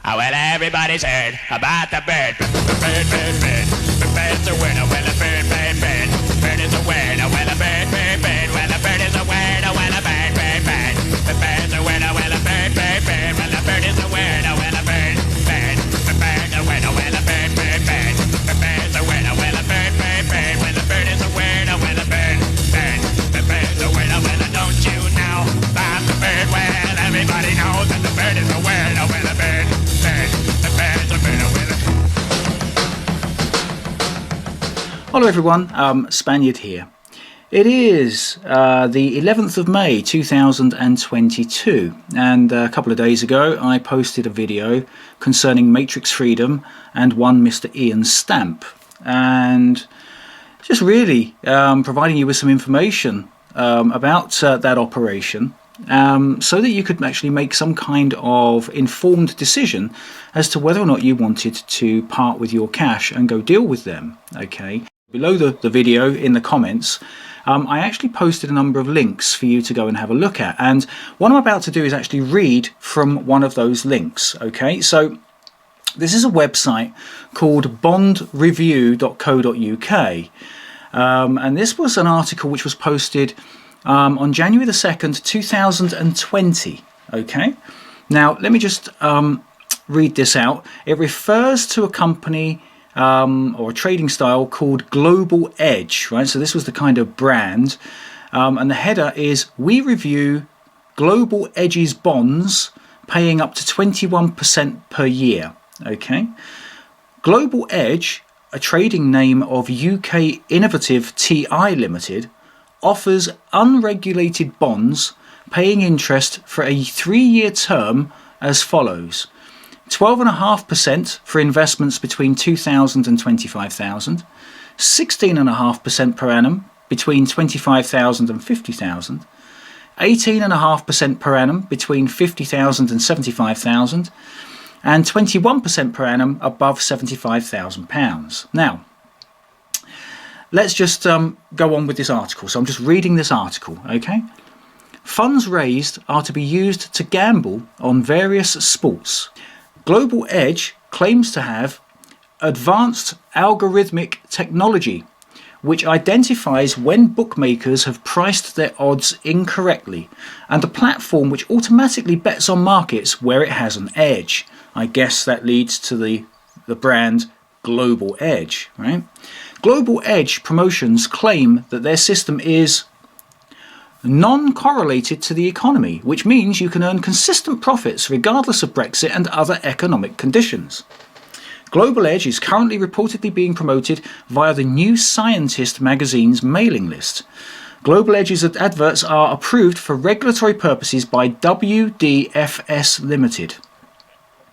Oh, well, everybody's heard about the bird. Bird, bird, bird. The bird's a winner. Well, a bird, bird, bird. Bird is a winner. Well, a bird, bird, bird. Well, a bird is a winner. Well, a bird, bird, bird. The bird's a winner. Well, a bird, bird, bird. Well, a bird is a winner. Well, a bird, bird. The bird's a winner. Well, a bird, bird, bird. The bird's a winner. Well, a bird, bird, bird. Well, a bird is a winner. Well, a bird, bird. The bird's a winner. Well, don't you know about the bird? Well, everybody knows that the bird is a winner. Well, a bird. Hello everyone, Spaniard here. It is the 11th of May 2022, and a couple of days ago I posted a video concerning matrix freedom and one Mr. Iain Stamp, and just really providing you with some information about that operation, so that you could actually make some kind of informed decision as to whether or not you wanted to part with your cash and go deal with them. Okay, below the video in the comments, I actually posted a number of links for you to go and have a look at, and what I'm about to do is actually read from one of those links. Okay, so this is a website called bondreview.co.uk, and this was an article which was posted on January the 2nd 2020. Okay, now let me just read this out. It refers to a company or a trading style called Global Edge, right? So this was the kind of brand, and the header is, "We review Global Edge's bonds paying up to 21% per year." Okay, Global Edge, a trading name of UK Innovative TI Limited, offers unregulated bonds paying interest for a 3-year term as follows: 12.5% for investments between 2,000 and 25,000, 16.5% per annum between 25,000 and 50,000, 18.5% per annum between 50,000 and 75,000, and 21% per annum above £75,000. Now, let's just go on with this article. So I'm just reading this article, okay? Funds raised are to be used to gamble on various sports. Global Edge claims to have advanced algorithmic technology which identifies when bookmakers have priced their odds incorrectly, and a platform which automatically bets on markets where it has an edge. I guess that leads to the brand Global Edge, right? Global Edge promotions claim that their system is non-correlated to the economy, which means you can earn consistent profits regardless of Brexit and other economic conditions. Global Edge is currently reportedly being promoted via the New Scientist magazine's mailing list. Global Edge's adverts are approved for regulatory purposes by WDFS Limited.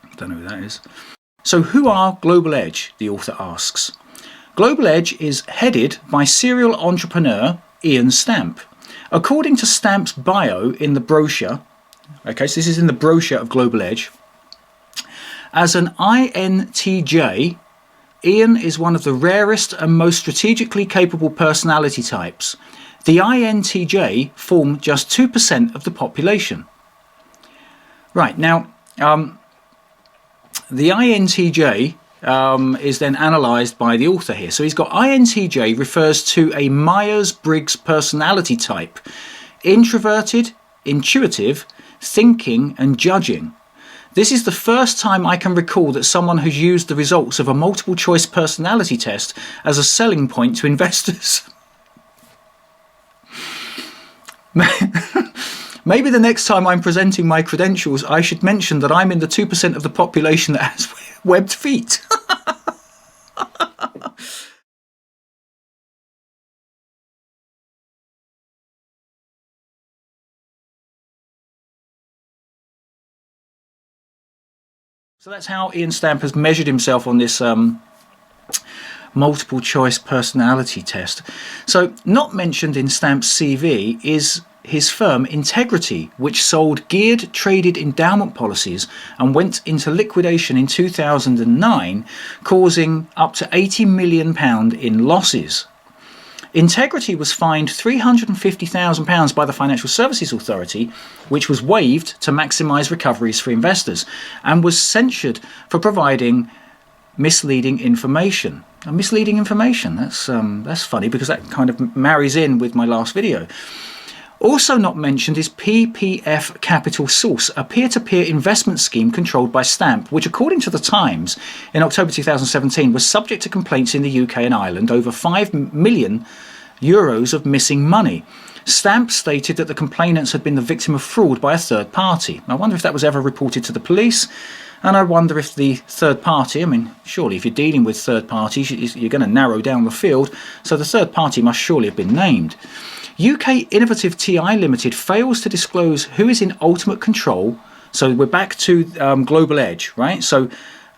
I don't know who that is. So who are Global Edge, the author asks. Global Edge is headed by serial entrepreneur Iain Stamp. According to Stamp's bio in the brochure, okay, so this is in the brochure of Global Edge, as an INTJ, Iain is one of the rarest and most strategically capable personality types. The INTJ form just 2% of the population. Right, now, the INTJ is then analysed by the author here. So he's got INTJ refers to a Myers-Briggs personality type: introverted, intuitive, thinking and judging. This is the first time I can recall that someone has used the results of a multiple choice personality test as a selling point to investors. Maybe the next time I'm presenting my credentials, I should mention that I'm in the 2% of the population that has webbed feet. So that's how Iain Stamp has measured himself on this multiple choice personality test. So not mentioned in Stamp's CV is his firm Integrity, which sold geared traded endowment policies and went into liquidation in 2009, causing up to £80 million in losses. Integrity was fined £350,000 by the Financial Services Authority, which was waived to maximise recoveries for investors, and was censured for providing misleading information. Misleading information, that's funny, because that kind of marries in with my last video. Also not mentioned is PPF Capital Source, a peer-to-peer investment scheme controlled by Stamp, which according to the Times in October 2017 was subject to complaints in the UK and Ireland over €5 million of missing money. Stamp stated that the complainants had been the victim of fraud by a third party. I wonder if that was ever reported to the police, and I wonder if the third party, I mean, surely if you're dealing with third parties, you're going to narrow down the field, so the third party must surely have been named. UK Innovative TI Limited fails to disclose who is in ultimate control. So we're back to Global Edge, right? So,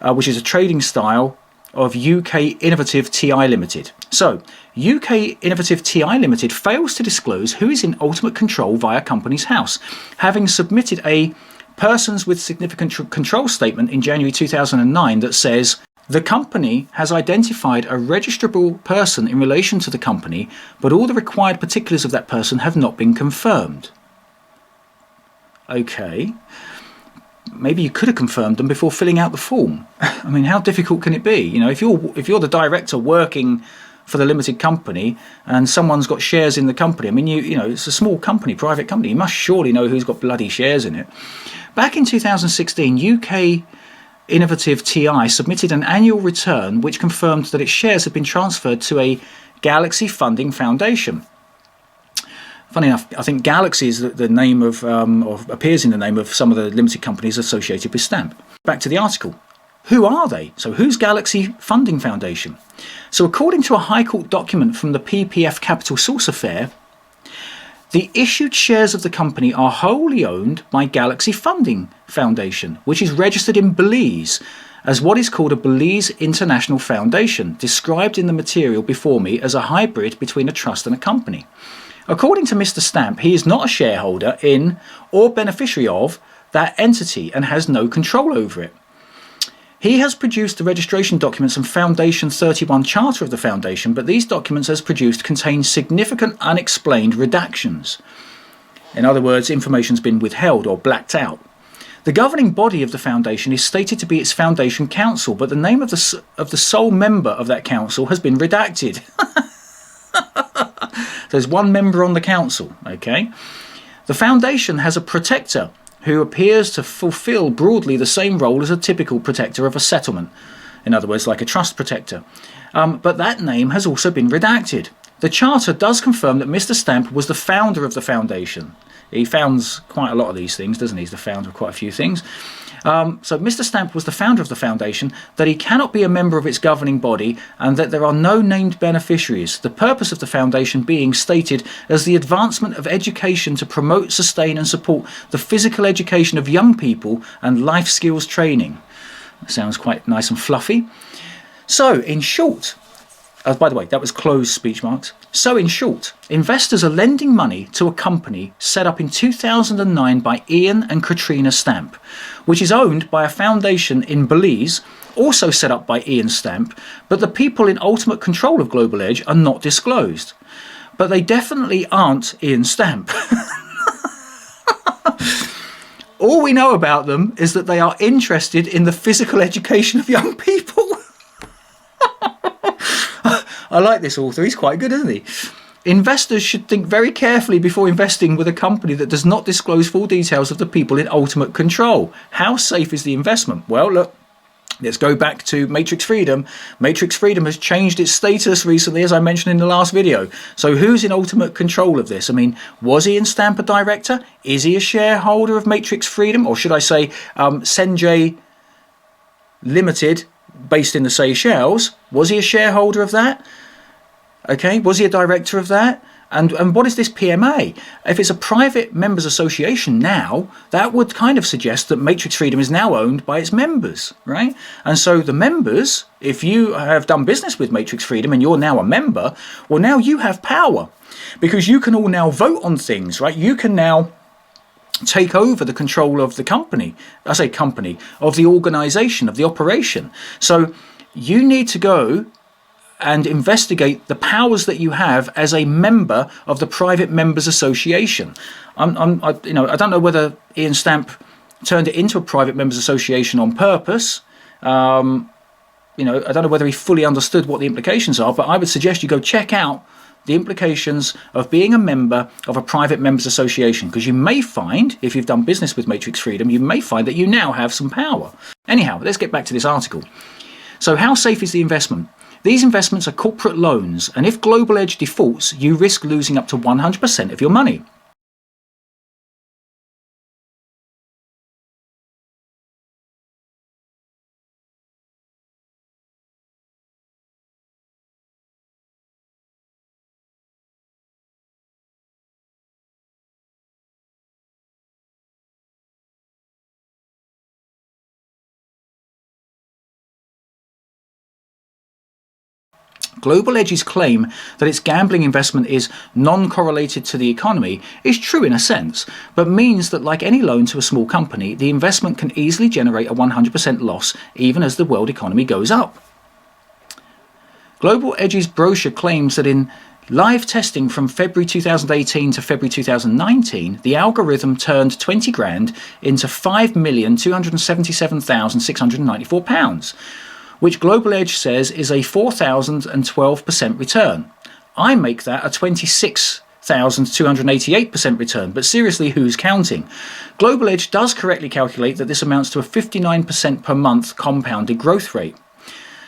which is a trading style of UK Innovative TI Limited. So, UK Innovative TI Limited fails to disclose who is in ultimate control via Companies House, having submitted a persons with significant control statement in January 2009 that says, the company has identified a registrable person in relation to the company, but all the required particulars of that person have not been confirmed. Okay. Maybe you could have confirmed them before filling out the form. I mean, how difficult can it be? You know, if you're the director working for the limited company and someone's got shares in the company, I mean, you know, it's a small company, private company. You must surely know who's got bloody shares in it. Back in 2016, UK Innovative TI submitted an annual return which confirmed that its shares had been transferred to a Galaxy Funding Foundation. Funny enough, I think Galaxy is the name of, or appears in the name of some of the limited companies associated with Stamp. Back to the article. Who are they? So who's Galaxy Funding Foundation? So according to a High Court document from the PPF Capital Source affair, the issued shares of the company are wholly owned by Galaxy Funding Foundation, which is registered in Belize as what is called a Belize International Foundation, described in the material before me as a hybrid between a trust and a company. According to Mr. Stamp, he is not a shareholder in or beneficiary of that entity and has no control over it. He has produced the registration documents and Foundation 31 Charter of the Foundation, but these documents as produced contain significant unexplained redactions. In other words, information's been withheld or blacked out. The governing body of the Foundation is stated to be its Foundation Council, but the name of the sole member of that council has been redacted. There's one member on the council, okay? The Foundation has a protector who appears to fulfill broadly the same role as a typical protector of a settlement. In other words, like a trust protector. But that name has also been redacted. The charter does confirm that Mr. Stamp was the founder of the foundation. He founds quite a lot of these things, doesn't he? He's the founder of quite a few things. So Mr. Stamp was the founder of the foundation, that he cannot be a member of its governing body, and that there are no named beneficiaries. The purpose of the foundation being stated as the advancement of education to promote, sustain and support the physical education of young people and life skills training. That sounds quite nice and fluffy. So in short, by the way, that was closed speech marks. So in short, investors are lending money to a company set up in 2009 by Iain and Katrina Stamp, which is owned by a foundation in Belize, also set up by Iain Stamp, but the people in ultimate control of Global Edge are not disclosed. But they definitely aren't Iain Stamp. All we know about them is that they are interested in the physical education of young people. I like this author, he's quite good, isn't he? Investors should think very carefully before investing with a company that does not disclose full details of the people in ultimate control. How safe is the investment? Well, look, let's go back to Matrix Freedom. Matrix Freedom has changed its status recently, as I mentioned in the last video. So who's in ultimate control of this? I mean, was Iain Stamp a director? Is he a shareholder of Matrix Freedom? Or should I say Senjay Limited, based in the Seychelles? Was he a shareholder of that? Okay, was he a director of that? And what is this PMA? If it's a private members association now, that would kind of suggest that Matrix Freedom is now owned by its members, right? And so the members, if you have done business with Matrix Freedom and you're now a member, well, now you have power because you can all now vote on things, right? You can now take over the control of the company. I say company, of the organization, of the operation. So you need to go and investigate the powers that you have as a member of the Private Members Association. I don't know whether Iain Stamp turned it into a Private Members Association on purpose. I don't know whether he fully understood what the implications are, but I would suggest you go check out the implications of being a member of a Private Members Association, because you may find, if you've done business with Matrix Freedom, you may find that you now have some power. Anyhow, let's get back to this article. So how safe is the investment? These investments are corporate loans, and if Global Edge defaults, you risk losing up to 100% of your money. Global Edge's claim that its gambling investment is non-correlated to the economy is true in a sense, but means that like any loan to a small company, the investment can easily generate a 100% loss even as the world economy goes up. Global Edge's brochure claims that in live testing from February 2018 to February 2019, the algorithm turned 20 grand into £5,277,694. which Global Edge says is a 4,012% return. I make that a 26,288% return, but seriously, who's counting? Global Edge does correctly calculate that this amounts to a 59% per month compounded growth rate.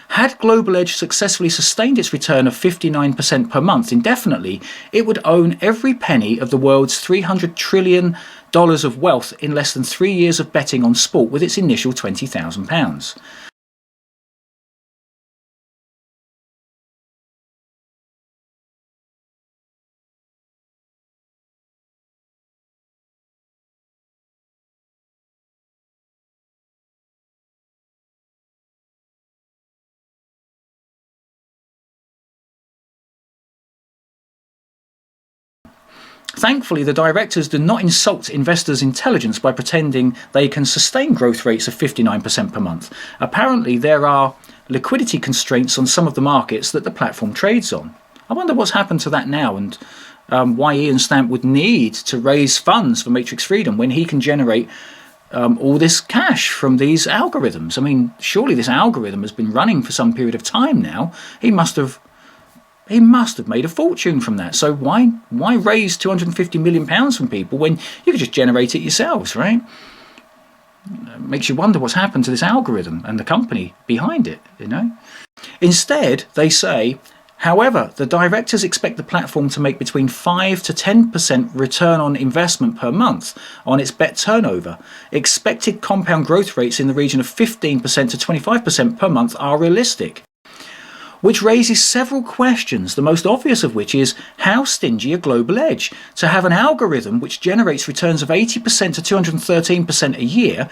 Had Global Edge successfully sustained its return of 59% per month indefinitely, it would own every penny of the world's $300 trillion of wealth in less than 3 years of betting on sport with its initial £20,000. Thankfully, the directors do not insult investors' intelligence by pretending they can sustain growth rates of 59% per month. Apparently, there are liquidity constraints on some of the markets that the platform trades on. I wonder what's happened to that now, and why Iain Stamp would need to raise funds for Matrix Freedom when he can generate all this cash from these algorithms. I mean, surely this algorithm has been running for some period of time now. He must have made a fortune from that. So why raise £250 million from people when you could just generate it yourselves, right? It makes you wonder what's happened to this algorithm and the company behind it, Instead, they say, however, the directors expect the platform to make between 5 to 10% return on investment per month on its bet turnover. Expected compound growth rates in the region of 15% to 25% per month are realistic, which raises several questions, the most obvious of which is how stingy are Global Edge to have an algorithm which generates returns of 80% to 213% a year,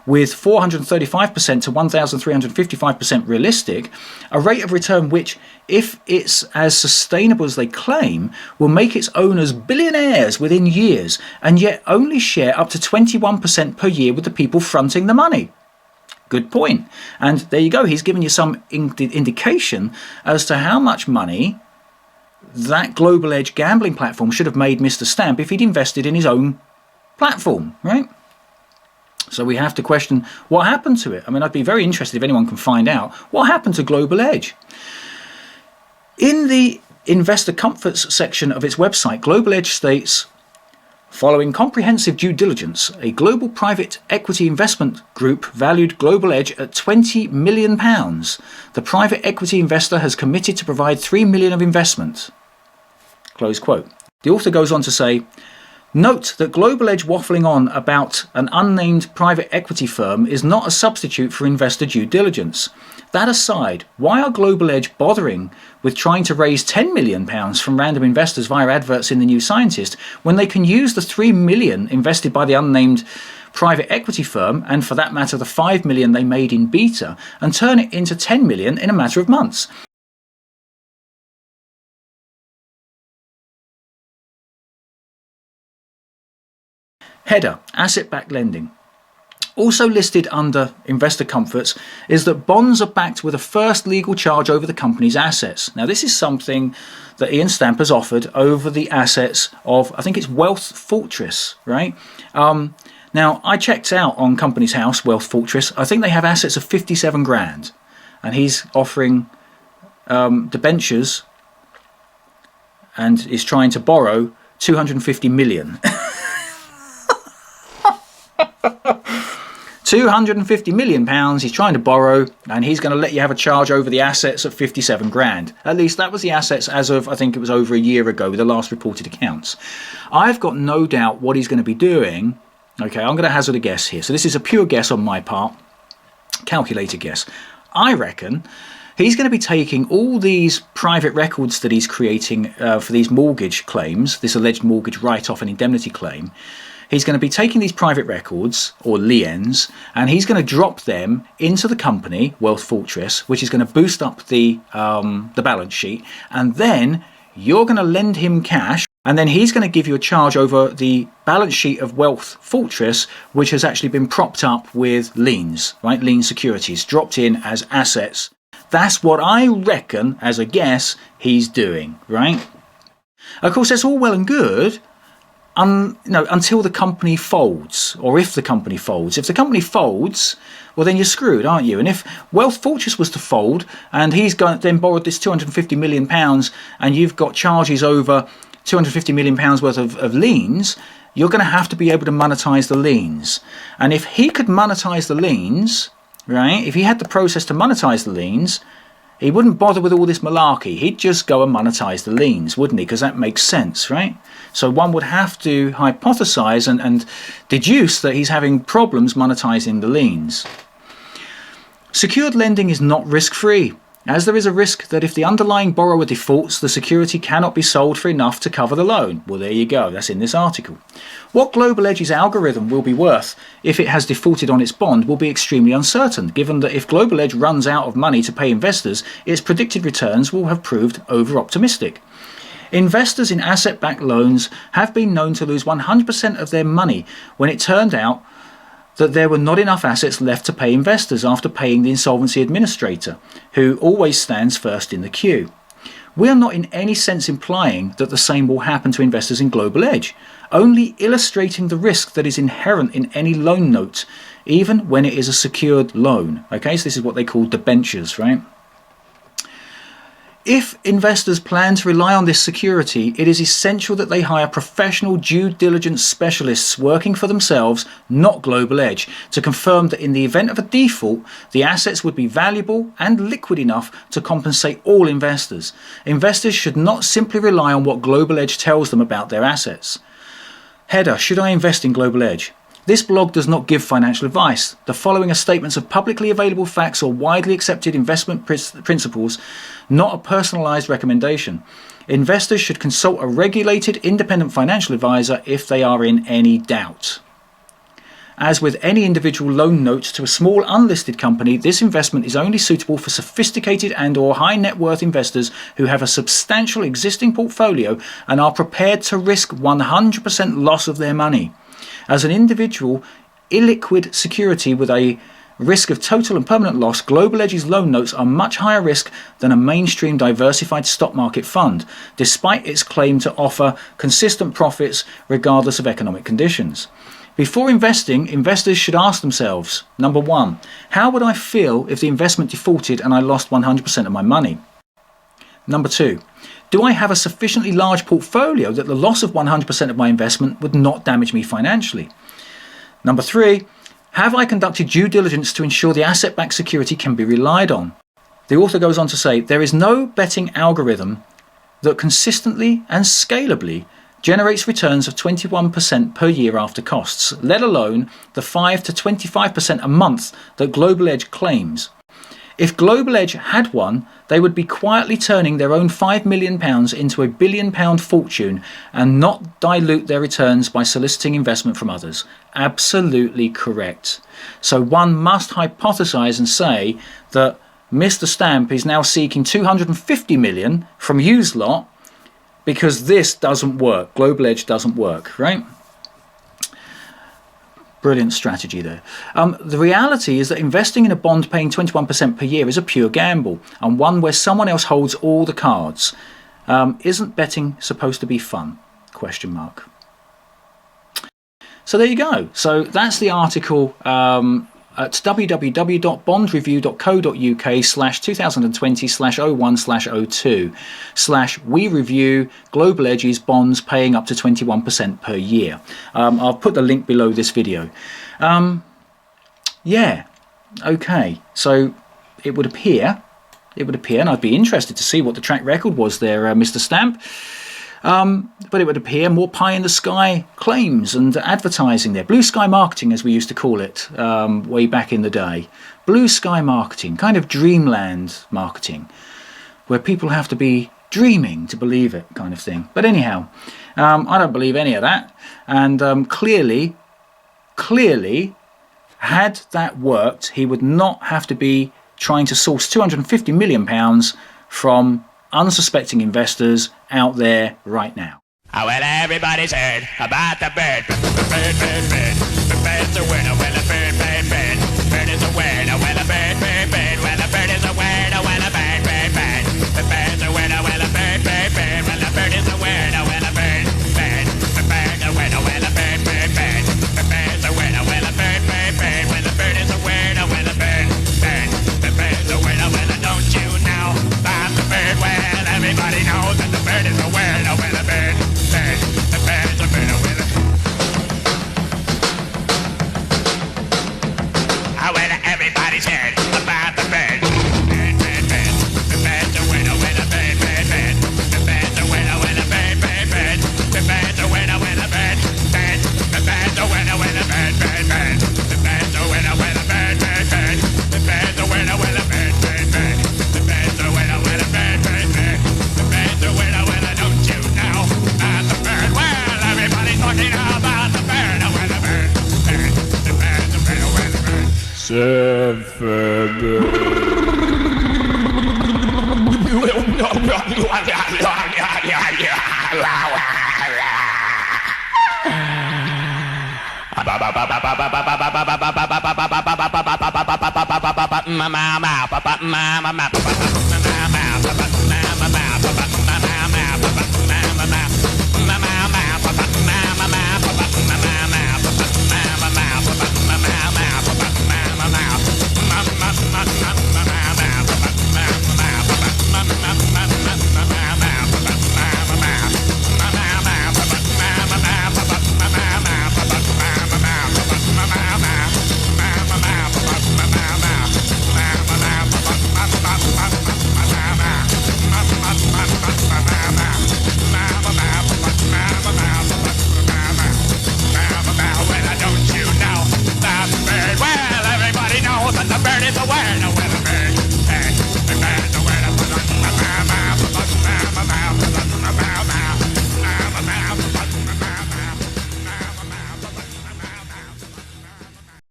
with 435% to 1,355% realistic, a rate of return which, if it's as sustainable as they claim, will make its owners billionaires within years, and yet only share up to 21% per year with the people fronting the money. Good point. And there you go. He's given you some indication as to how much money that Global Edge gambling platform should have made Mr. Stamp if he'd invested in his own platform, right? So we have to question what happened to it. I mean, I'd be very interested if anyone can find out what happened to Global Edge. In the investor comforts section of its website, Global Edge states, following comprehensive due diligence, a global private equity investment group valued Global Edge at £20 million. The private equity investor has committed to provide £3 million of investment. Close quote. The author goes on to say, note that Global Edge waffling on about an unnamed private equity firm is not a substitute for investor due diligence. That aside, why are Global Edge bothering with trying to raise £10 million from random investors via adverts in The New Scientist when they can use the £3 million invested by the unnamed private equity firm, and for that matter the £5 million they made in beta, and turn it into £10 million in a matter of months? Header, asset-backed lending. Also listed under investor comforts is that bonds are backed with a first legal charge over the company's assets. Now, this is something that Ian Stamp has offered over the assets of, I think it's Wealth Fortress, right? Now, I checked out on Companies House, Wealth Fortress. I think they have assets of 57 grand. And he's offering debentures and is trying to borrow 250 million. 250 million pounds he's trying to borrow, and he's going to let you have a charge over the assets of 57 grand. At least that was the assets as of, I think it was over a year ago, the last reported accounts. I've got no doubt what he's going to be doing. Okay, I'm going to hazard a guess here. So this is a pure guess on my part, calculated guess. I reckon he's going to be taking all these private records that he's creating for these mortgage claims, this alleged mortgage write-off and indemnity claim. He's going to be taking these private records, or liens, and he's going to drop them into the company, Wealth Fortress, which is going to boost up the balance sheet. And then you're going to lend him cash, and then he's going to give you a charge over the balance sheet of Wealth Fortress, which has actually been propped up with liens, right? Lien securities, dropped in as assets. That's what I reckon, as a guess, he's doing, right? Of course, that's all well and good, until the company folds, or if the company folds. If the company folds, well, then you're screwed, aren't you? And if Wealth Fortress was to fold, and he's then borrowed this 250 million pounds, and you've got charges over 250 million pounds worth of liens, you're going to have to be able to monetize the liens. And if he could monetize the liens, right, if he had the process to monetize the liens, he wouldn't bother with all this malarkey. He'd just go and monetize the liens, wouldn't he? Because that makes sense, right? So one would have to hypothesize and deduce that he's having problems monetizing the liens. Secured lending is not risk-free, as there is a risk that if the underlying borrower defaults, the security cannot be sold for enough to cover the loan. Well, there you go. That's in this article. What Global Edge's algorithm will be worth if it has defaulted on its bond will be extremely uncertain, given that if Global Edge runs out of money to pay investors, its predicted returns will have proved over-optimistic. Investors in asset-backed loans have been known to lose 100% of their money when it turned out that there were not enough assets left to pay investors after paying the insolvency administrator, who always stands first in the queue. We are not in any sense implying that the same will happen to investors in Global Edge, only illustrating the risk that is inherent in any loan note, even when it is a secured loan. Okay, so this is what they call debentures, right? If investors plan to rely on this security, it is essential that they hire professional due diligence specialists working for themselves, not Global Edge, to confirm that in the event of a default, the assets would be valuable and liquid enough to compensate all investors. Investors should not simply rely on what Global Edge tells them about their assets. Header: should I invest in Global Edge? This blog does not give financial advice. The following are statements of publicly available facts or widely accepted investment principles, not a personalized recommendation. Investors should consult a regulated independent financial advisor if they are in any doubt. As with any individual loan note to a small unlisted company, this investment is only suitable for sophisticated and/or high net worth investors who have a substantial existing portfolio and are prepared to risk 100% loss of their money. As an individual illiquid security with a risk of total and permanent loss, Global Edge's loan notes are much higher risk than a mainstream diversified stock market fund, despite its claim to offer consistent profits regardless of economic conditions. Before investing, investors should ask themselves, number one, how would I feel if the investment defaulted and I lost 100% of my money? Number two, do I have a sufficiently large portfolio that the loss of 100% of my investment would not damage me financially? Number three, have I conducted due diligence to ensure the asset-backed security can be relied on? The author goes on to say, there is no betting algorithm that consistently and scalably generates returns of 21% per year after costs, let alone the 5 to 25% a month that Global Edge claims. If Global Edge had one, they would be quietly turning their own £5 million into a £1 billion fortune and not dilute their returns by soliciting investment from others. Absolutely correct. So one must hypothesize and say that Mr. Stamp is now seeking 250 million from used lot because this doesn't work. Global Edge doesn't work, right? Brilliant strategy there. The reality is that investing in a bond paying 21% per year is a pure gamble, and one where someone else holds all the cards. Isn't betting supposed to be fun? Question mark. So there you go. So that's the article at www.bondreview.co.uk/2020/01/02/we review global edges bonds paying up to 21% per year. I'll put the link below this video. Yeah, okay. So it would appear, and I'd be interested to see what the track record was there, Mr. Stamp. But it would appear more pie in the sky claims and advertising there. Blue sky marketing, as we used to call it way back in the day. Blue sky marketing, kind of dreamland marketing, where people have to be dreaming to believe it kind of thing. But anyhow, I don't believe any of that. And clearly, had that worked, he would not have to be trying to source £250 million from unsuspecting investors out there right now. Oh, well, everybody's heard about the bird. Bird, bird, bird. The bird's a winner. Well, a bird, bird, bird. Bird is a winner. Well, a bird, bird, bird. Well, a bird is a winner. Well, a bird, bird, bird. The bird's a winner. Well, a bird, bird, bird. Well, a bird is a winner. Well, a bird, bird. The bird's a winner. Well, a bird, bird, bird. The bird's a winner. Well, a bird, bird, bird. Well, a bird is a winner. Well, a bird, bird. The bird's a winner. Well, don't you know about the bird? Well, everybody knows that the bird is a winner. Well, a bird. The bird's a winner with it. Well, everybody's heard about the bird. Bird, bird, bird. The bird's a winner with a bird, bird, bird. The bird's a winner with a bird, bird, bird. The bird's a winner with a bird, bird. The bird's a winner with a bird, bird, bird. The bird's a winner with a bird, bird, bird. The bird's a winner with a bird, bird, bird. The bird's a winner with a bird, bird, bird. The bird's a winner with a don't you know about the bird? Well, everybody's talking about the bird, with a bird, bird. The bird's a winner with a bird.